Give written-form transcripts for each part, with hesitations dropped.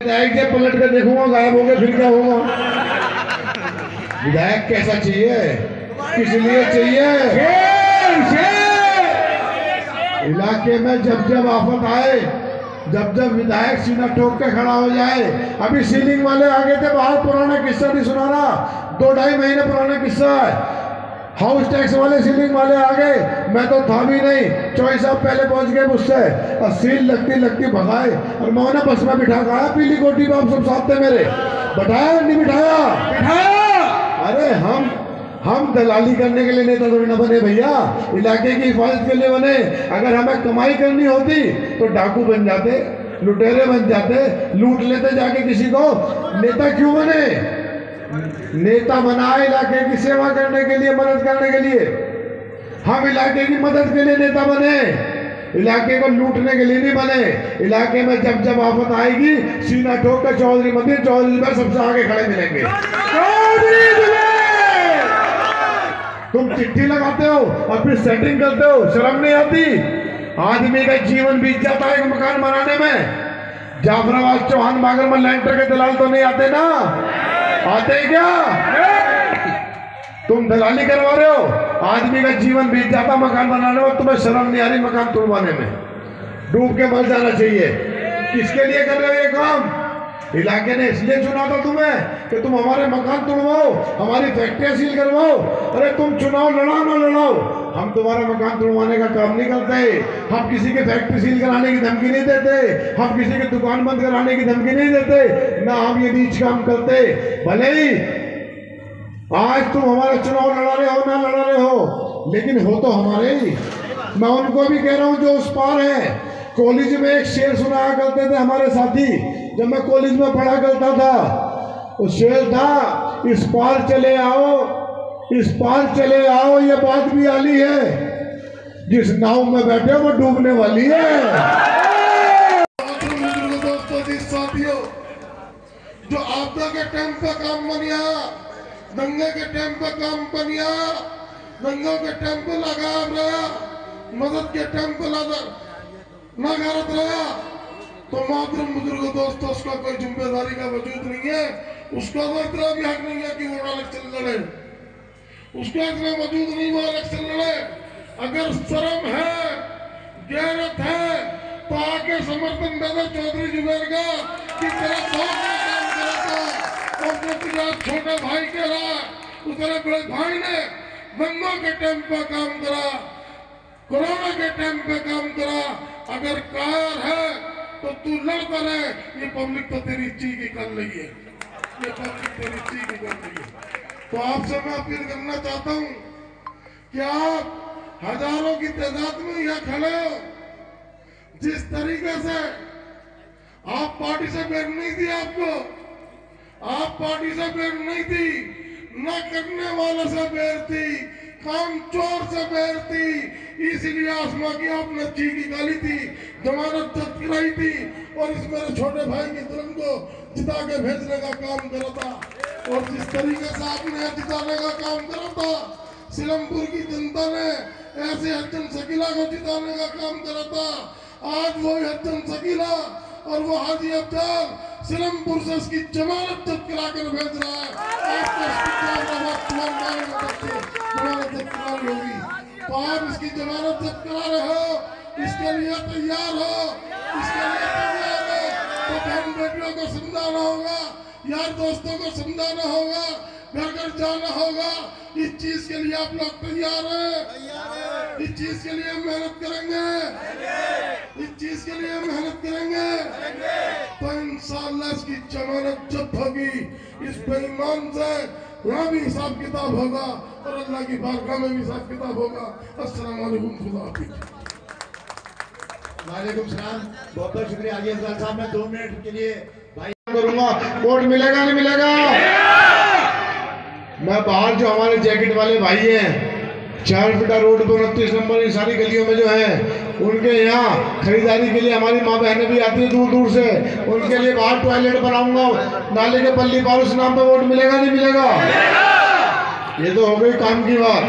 विधायक जब पलट कर देखूंगा गायब हो गए फिर क्या होगा? विधायक कैसा चाहिए, किस लिए चाहिए? इलाके में जब जब आफत आए, जब जब विधायक सीना ठोक के खड़ा हो जाए। अभी सीलिंग वाले आ गए थे बाहर, पुराना किस्सा नहीं सुना रहा, 2-2.5 महीने पुराना किस्सा है। हाउस टैक्स वाले सीलिंग वाले आ गए, मैं तो था भी नहीं, चौधरी साहब पहले पहुंच गए मुझसे और सील लगती लगती भगाए और मैं उन्हें बस में बिठा कर पीली कोठी में, आप सब साथ थे मेरे, बैठाया नहीं बिठाया? बिठाया। अरे हम दलाली करने के लिए नेता थोड़ी ना बने भैया, इलाके की हिफाजत के लिए बने। अगर हमें कमाई करनी होती तो डाकू बन जाते, लुटेरे बन जाते, लूट लेते जाके किसी को। नेता क्यों बने? नेता बना इलाके की सेवा करने के लिए, मदद करने के लिए। हम इलाके की मदद के लिए नेता बने, इलाके को लूटने के लिए नहीं बने। इलाके में जब जब आफत आएगी सीना ठोक कर चौधरी मदीन, चौधरी में सबसे आगे खड़े मिलेंगे। तुम चिट्ठी लगाते हो और फिर सेटिंग करते हो, शर्म नहीं आती? आदमी का जीवन बीत जाता है एक मकान बनाने में। जाफराबाद चौहान बागर में लैंटर के दलाल तो नहीं आते ना? आते क्या? तुम दलाली करवा रहे हो, आदमी का जीवन बीत जाता मकान बनाने में, तुम्हें शर्म नहीं आ रही मकान तोड़वाने में? डूब के मर जाना चाहिए। किसके लिए कर रहे हो ये काम? इलाके ने इसलिए चुना था तुम्हें कि तुम हमारे मकान तोड़वाओ, हमारी फैक्ट्रियां सील करवाओ। अरे तुम चुनाव लड़ाओ ना लड़ाओ, हम तुम्हारा मकान तोड़वाने का काम नहीं करते। हम किसी के फैक्ट्री सील कराने की धमकी नहीं देते, हम किसी की दुकान बंद कराने की धमकी नहीं देते, ना हम ये नीच काम करते। भले ही आज तुम हमारा चुनाव लड़ा रहे हो ना लड़ा रहे हो, लेकिन हो तो हमारे ही। मैं उनको भी कह रहा हूँ जो उस पार है। कॉलेज में एक शेर सुनाया करते थे हमारे साथी, जब मैं कॉलेज में पढ़ा करता था। वो शेर था, इस पार चले आओ, इस पार चले आओ, ये बात भी आली है, जिस नाव में बैठे वो डूबने वाली है। दोस्तों साथियों, जो आपदा के टाइम पे काम बनिया, दंगे के टाइम पे काम बनिया, दंगों के टाइम पे लगा रहा, मदद के टाइम पे लगा ना गलत रहा, तो मातृम बुजुर्ग दोस्तों उसका कोई जिम्मेदारी का वजूद नहीं है। उसका तो इतना भी हक नहीं है कि वो इलेक्शन लड़े, उसका इतना वजूद नहीं वो इलेक्शन लड़े। अगर शर्म है, गैरत है, तो आके समर्थन दे दो चौधरी जुबैर का कि तेरा बहुत काम करा था, और जो तेरा छोटा भाई कह रहा, तेरे बड़े भाई ने दंगों के टाइम पे काम करा, कोरोना के टाइम पे काम करा। अगर कायर है तो तू लड़ता रहे, ये पब्लिक तो तेरी ची की कर रही है, ये पब्लिक तेरी ची की कर रही है। तो आपसे मैं अपील करना चाहता हूँ कि आप हजारों की तादाद में यहाँ खड़े हो, जिस तरीके से आप पार्टी से बैर नहीं थी, आप पार्टी से बैर नहीं थी, न करने वालों से बैर थी, काम चोर से बैर थी, इसलिए आसमा की आपने ची की गाली थी, जमानत जब्त कराई थी और इस मेरे छोटे भाई की दुल्हन को जिता के भेजने का काम करा था। और जिस तरीके से आपने जिताने का काम करा था, सिलमपुर की जनता ने ऐसे हसन शकीला को जिताने का काम करा था। आज वो हसन शकीला और वो हाजी अफजल सिलमपुर से उसकी जमानत जब्त करा कर भेज रहा है। जमानत जब्त करानी होगी, तो आप इसकी जमानत जब्त करा रहे हो, इसके लिए तैयार हो, इसके लिए तैयार हो। तो बहन बेटियों को समझाना होगा, यार दोस्तों को समझाना होगा, घर घर जाना होगा। इस चीज के लिए आप लोग तैयार हैं? इस चीज के लिए मेहनत करेंगे, इस चीज के लिए मेहनत करेंगे, तो इंशाअल्लाह इसकी जमानत जब्त होगी। इस बेईमान से यहाँ भी हिसाब किताब होगा और अल्लाह की बारगाह में भी हिसाब किताब होगा। अस्सलाम वालेकुम, खुदा हाफिज़। वालेकुम सलाम, बहुत बहुत शुक्रिया आजी अफजल साहब। मैं 2 मिनट के लिए भाई करूंगा, वोट मिलेगा नहीं मिलेगा? मैं बाहर जो हमारे जैकेट वाले भाई हैं, 4 फीटा रोड पर 29 नंबर इन सारी गलियों में जो है, उनके यहाँ खरीदारी के लिए हमारी माँ बहनें भी आती है दूर दूर से, उनके लिए बाहर टॉयलेट बनाऊंगा, नाले के पल्ली पार, उस नाम पे वोट मिलेगा नहीं मिलेगा? ये तो हो गई काम की बात।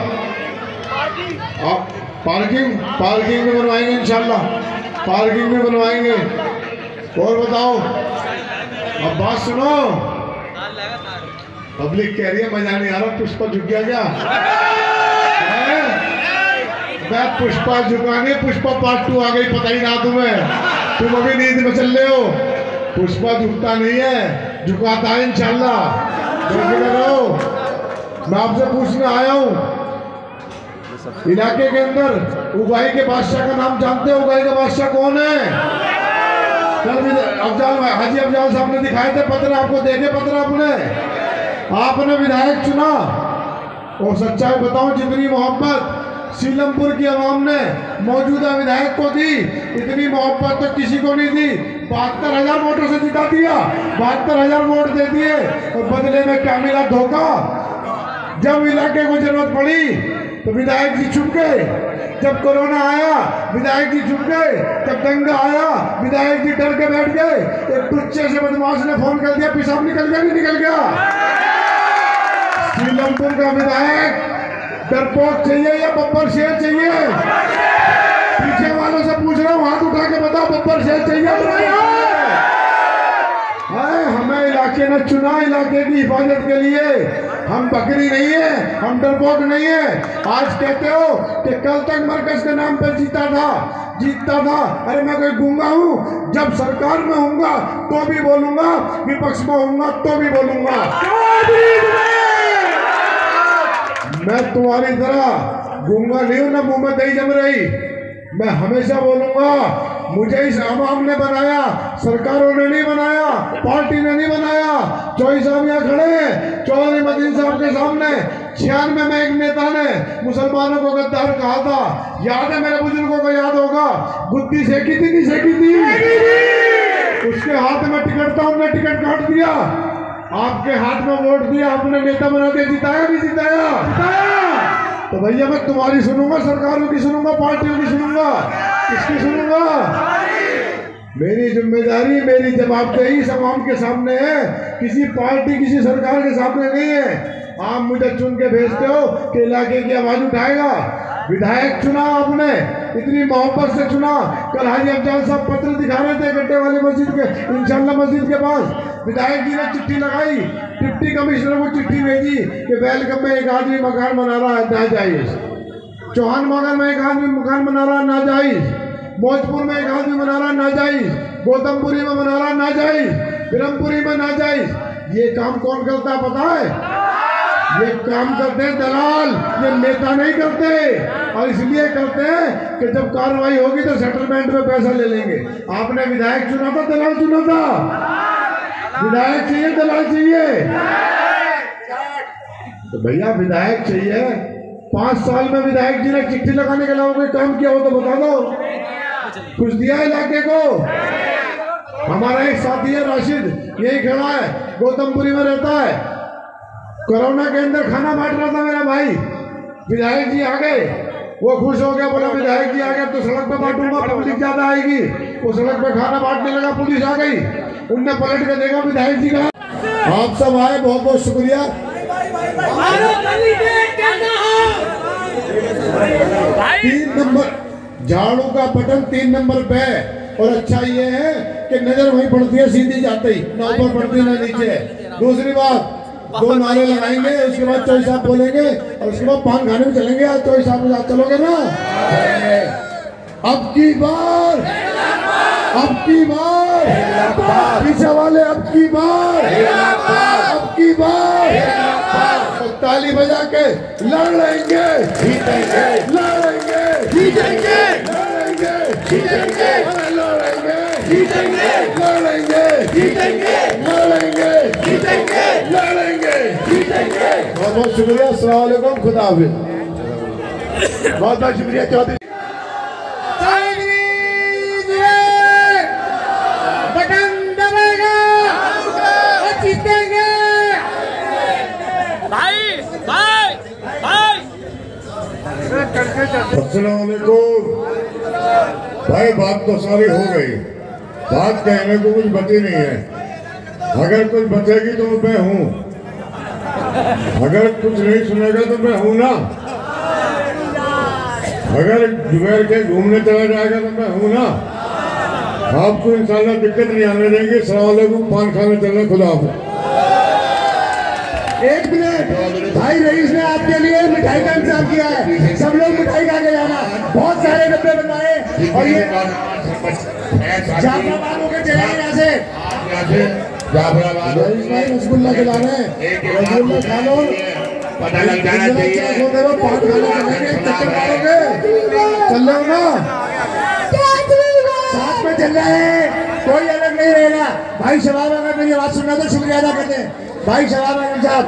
आप पार्किंग भी बनवाएंगे इंशाल्लाह, पार्किंग भी बनवाएंगे। और बताओ अब बात सुनो, पब्लिक कह रही है मजा नहीं आ रहा, पुष्पा झुक गया क्या? मैं पुष्पा झुकाने, पुष्पा पार्ट 2 आ गई, पता ही ना तुम्हें, तुम अभी नींद में चल रहे हो। पुष्पा झुकता नहीं है, झुकाता है इंशाल्लाह। मैं आपसे पूछने आया हूँ, इलाके के अंदर उगाई के बादशाह का नाम जानते हो? उगाई का बादशाह कौन है? कल अफजाल हाजी अफजाल साहब ने दिखाए थे पत्र, आपको देखे पत्र आपने विधायक चुना, और सच्चाई बताऊं जितनी मोहब्बत सीलमपुर की आवाम ने मौजूदा विधायक को दी, इतनी मोहब्बत तो किसी को नहीं दी। 72,000 वोटों से जिता दिया, 72,000 वोट दे दिए, और बदले में क्या मिला? धोखा। जब इलाके को जरूरत पड़ी तो विधायक जी चुप गए, जब कोरोना आया विधायक जी चुप गए, जब दंगा आया विधायक जी डर के बैठ गए। एक बच्चे से बदमाश ने फोन कर दिया, पेशाब निकल गया, नहीं निकल गया? सीलमपुर का विधायक डरपोक चाहिए या बब्बर शेर चाहिए? पीछे वालों से पूछ रहा हूँ, हाथ उठा के बताओ, बब्बर शेर चाहिए? हमें इलाके ने चुना, इलाके की हिफाजत के लिए। हम बकरी नहीं है, हम डरपोक नहीं है। आज कहते हो कि कल तक मरकज के नाम पर जीतता था। अरे मैं कोई गूंगा हूँ? जब सरकार में हूँगा तो भी बोलूंगा, विपक्ष में हूँगा तो भी बोलूंगा। मैं तुम्हारी तरह गूंगा नहीं हूं, ना मुंह में दही जम रही। मैं हमेशा बोलूंगा, मुझे इस आवाम ने बनाया, सरकारों ने नहीं बनाया, पार्टी ने नहीं बनाया। चौधरी साहब यहाँ खड़े हैं, चौधरी मदीन साहब के सामने 96 में एक नेता ने मुसलमानों को गद्दार कहा था। याद है मेरे बुजुर्गों को? याद होगा। बुद्धि सेकी थी, नहीं सेकी थी? उसके हाथ में टिकट था, उन्होंने टिकट काट दिया। आपके हाथ में वोट दिया, आपने नेता बना के जिताया, नहीं जिताया? तो भैया मैं तुम्हारी सुनूंगा, सरकारों की सुनूंगा, पार्टियों की सुनूंगा, किसकी सुनूंगा? मेरी जिम्मेदारी, मेरी जवाबदेही आवाम के सामने है, किसी पार्टी किसी सरकार के सामने नहीं है। आप मुझे चुन के भेजते हो कि इलाके की आवाज उठाएगा। विधायक चुना आपने, इतनी मोहब्बत से चुना। कल हाजी अफजाल साहब पत्र दिखा रहे थे गड्ढे वाली मस्जिद के, इंशाल्लाह मस्जिद के पास विधायक जी ने चिट्ठी लगाई, डिप्टी कमिश्नर को चिट्ठी भेजी कि वेलकम में एक आदमी मकान बना रहा है नाजायज, चौहान मकान में एक आदमी मकान बना रहा है नाजायज, मौजपुर में एक आदमी बना रहा है नाजायज, गौतमपुरी में बना रहा है नाजायज, ब्रह्मपुरी में नाजायज। ये काम कौन करता है पता है? ये काम करते हैं दलाल, ये नेता नहीं करते। और इसलिए करते हैं कि जब कार्रवाई होगी तो सेटलमेंट में पैसा ले लेंगे। आपने विधायक चुना था, दलाल चुना था? विधायक चाहिए, दलाल चाहिए? तो भैया विधायक चाहिए। 5 साल में विधायक जी ने चिट्ठी लगाने के अलावा कोई काम किया हो तो बता दो, कुछ दिया इलाके को? हमारा एक साथी है राशिद, यही खड़ा है, गौतमपुरी में रहता है। कोरोना के अंदर खाना बांट रहा था मेरा भाई, विधायक जी आ गए, वो खुश हो गया, बोला विधायक जी आ गए तो सड़क पे बांटूंगा, पब्लिक ज्यादा आएगी। वो सड़क पे खाना बांटने लगा, पुलिस आ गई, उनने पलट के देखा विधायक जी का। आप सब आए, बहुत बहुत शुक्रिया। 3 नंबर झाड़ू का बटन 3 नंबर पे है। और अच्छा ये है कि नजर वहीं पड़ती है, सीधी जाते ही, ना ऊपर पड़ती ना नीचे। दूसरी बात, 2 नारे लगाएंगे, उसके बाद चौधरी साहब बोलेंगे, और उसके बाद पान खाने में चलेंगे। आज चौधरी साहब के साथ चलोगे ना? अब की बार पीछे वाले, अब की बार तो ताली बजा के लड़ेंगे, जीतेंगे, लड़ेंगे, जीतेंगे, लड़ेंगे, जीतेंगे, लड़ेंगे, जीतेंगे, लड़ेंगे, जीतेंगे, लड़ेंगे, जीतेंगे, लड़ेंगे, जीतेंगे। बहुत बहुत शुक्रिया। अस्सलाम वालेकुम, खुदा हाफिज़। बहुत बहुत शुक्रिया चौधरी। बटन दबाएगा और जीतेंगे। अस्सलाम वालेकुम भाई। बात तो सारी हो गई, बात कहने को कुछ बची नहीं है। अगर कुछ बचेगी तो मैं हूँ, अगर कुछ नहीं सुनेगा तो मैं हूँ ना। अगर जुबैर के घूमने चला जाएगा तो मैं हूँ ना। आपको इंशाल्लाह दिक्कत नहीं आने देंगे। सलाम वालेकुम, पान खाने चलना, खुदा हाफिज़। एक मिनट, भाई रईस ने आपके लिए मिठाई का इंतजाम किया है, सब लोग मिठाई खा के जाना। बहुत सारे डब्बे बनवाए और ये जाफराबाद होकर चलेंगे यहाँ से। भाई रसगुल्ला खिलाना है, रसगुल्ला खा लो, पता लग जाना चाहिए। पान खाने चलेंगे, चक्कर मारोगे, चल रहे हो ना, साथ में चल रहे हैं, कोई अलग नहीं रहेगा। भाई शबाब अगर मेरी आवाज सुनना तो शुक्रिया अदा करते हैं। भाई शबाब अगर साहब